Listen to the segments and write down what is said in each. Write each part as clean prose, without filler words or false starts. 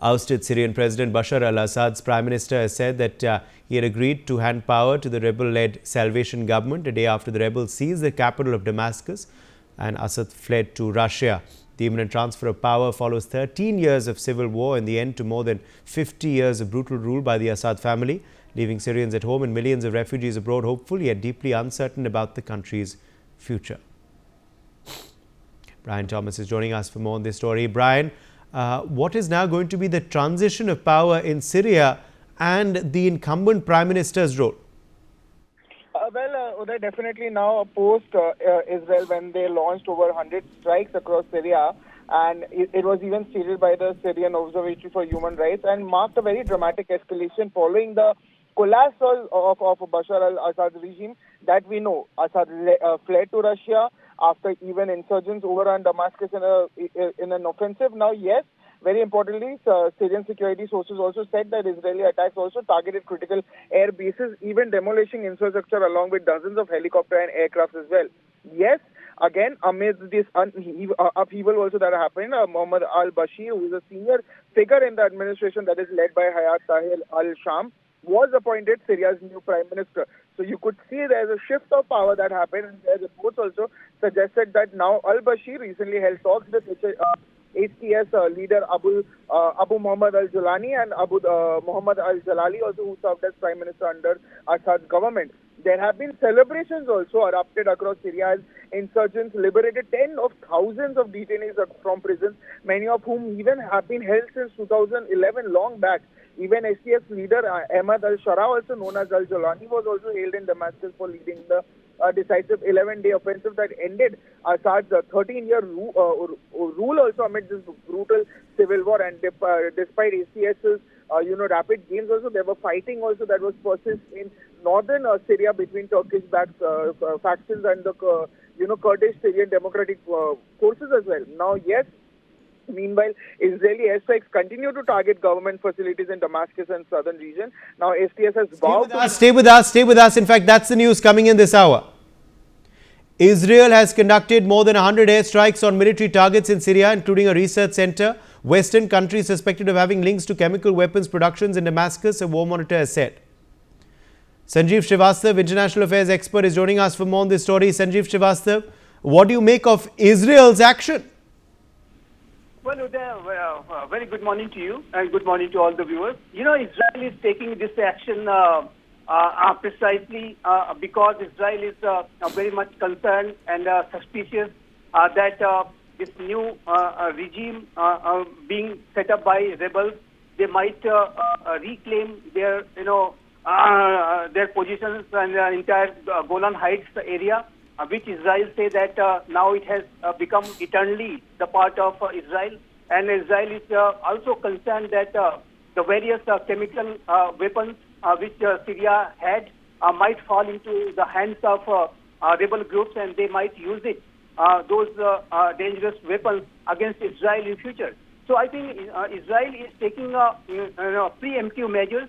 ousted Syrian President Bashar al-Assad's Prime Minister has said that he had agreed to hand power to the rebel-led Salvation government a day after the rebels seized the capital of Damascus and Assad fled to Russia. The imminent transfer of power follows 13 years of civil war and the end to more than 50 years of brutal rule by the Assad family, leaving Syrians at home and millions of refugees abroad hopeful yet deeply uncertain about the country's future. Brian Thomas is joining us for more on this story. Brian, what is now going to be the transition of power in Syria and the incumbent Prime Minister's role? Uday, definitely now post-Israel when they launched over 100 strikes across Syria, and it was even stated by the Syrian Observatory for Human Rights and marked a very dramatic escalation following the collapse of Bashar al-Assad's regime that we know. Assad fled to Russia after even insurgents overran Damascus in an offensive. Now, yes, very importantly, Syrian security sources also said that Israeli attacks also targeted critical air bases, even demolishing infrastructure along with dozens of helicopter and aircrafts as well. Yes, again, amidst this upheaval also that happened, Mohammed al-Bashir, who is a senior figure in the administration that is led by Hayat Tahrir al-Sham, was appointed Syria's new prime minister. So you could see there's a shift of power that happened, and there's reports also suggested that now al-Bashir recently held talks with HTS leader Abu Muhammad al-Julani and Abu Muhammad al-Jalali, also who served as prime minister under Assad's government. There have been celebrations also erupted across Syria as insurgents liberated tens of thousands of detainees from prisons, many of whom even have been held since 2011, long back. Even STS leader Ahmad al-Shara, also known as al-Jalani, was also hailed in Damascus for leading the decisive 11-day offensive that ended Assad's 13-year rule also amid this brutal civil war. And despite STS's rapid gains also, there were fighting also that was persist in northern Syria between Turkish-backed factions and the Kurdish Syrian Democratic forces as well. Now, yes, meanwhile, Israeli airstrikes continue to target government facilities in Damascus and southern region. Now, STS has vowed to... Stay with us. In fact, that's the news coming in this hour. Israel has conducted more than 100 airstrikes on military targets in Syria, including a research center. Western countries suspected of having links to chemical weapons productions in Damascus, a war monitor has said. Sanjeev Srivastav, international affairs expert, is joining us for more on this story. Sanjeev Srivastav, what do you make of Israel's action? Well, Uday, very good morning to you and good morning to all the viewers. Israel is taking this action precisely because Israel is very much concerned and suspicious that this new regime being set up by rebels, they might reclaim their positions and the entire Golan Heights area, which Israel say that now it has become eternally the part of Israel. And Israel is also concerned that the various chemical weapons which Syria had might fall into the hands of rebel groups, and they might use it, those dangerous weapons against Israel in future. So I think Israel is taking preemptive measures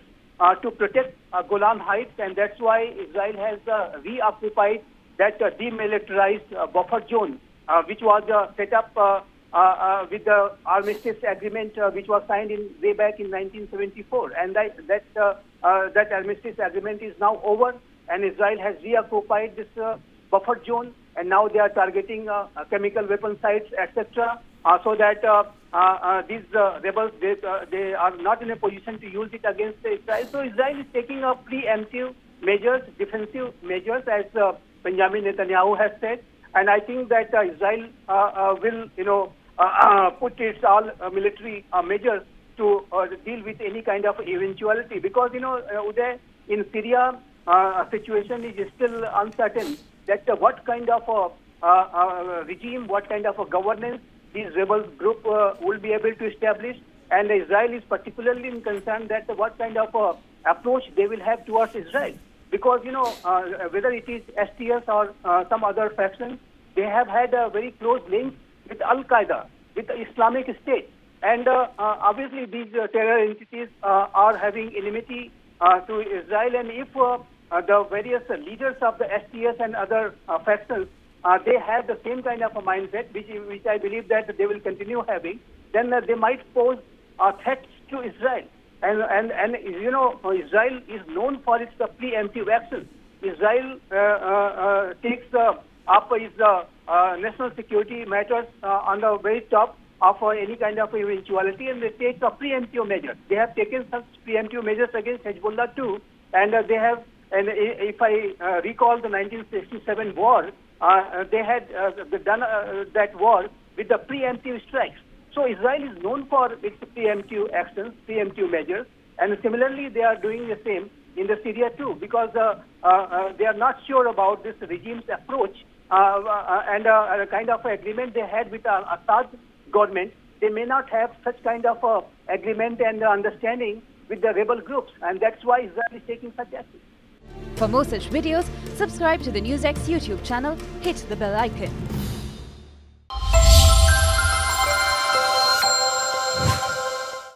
to protect Golan Heights, and that's why Israel has reoccupied that demilitarized buffer zone, which was set up with the armistice agreement, which was signed way back in 1974. And that armistice agreement is now over, and Israel has reoccupied this buffer zone, and now they are targeting chemical weapon sites, etc., so that these rebels, they are not in a position to use it against Israel. So Israel is taking a preemptive measures, defensive measures, as Benjamin Netanyahu has said, and I think that Israel will, put its all military measures to deal with any kind of eventuality, because Uday, in Syria, situation is still uncertain that what kind of regime, what kind of a governance these rebel group will be able to establish, and Israel is particularly concerned that what kind of approach they will have towards Israel. Because, whether it is STS or some other faction, they have had a very close link with Al-Qaeda, with the Islamic State. And obviously these terror entities are having enmity to Israel. And if the various leaders of the STS and other factions, they have the same kind of a mindset, which I believe that they will continue having, then they might pose threats to Israel. And you know, Israel is known for its preemptive action. Israel takes up its national security matters on the very top of any kind of eventuality, and they take a preemptive measure. They have taken such preemptive measures against Hezbollah too, and they have. And if I recall the 1967 war, they had done that war with the preemptive strikes. So Israel is known for its preemptive actions, preemptive measures, and similarly they are doing the same in the Syria too, because they are not sure about this regime's approach and a kind of agreement they had with Assad government. They may not have such kind of agreement and understanding with the rebel groups, and that's why Israel is taking such action. For more such videos, subscribe to the NewsX YouTube channel, hit the bell icon.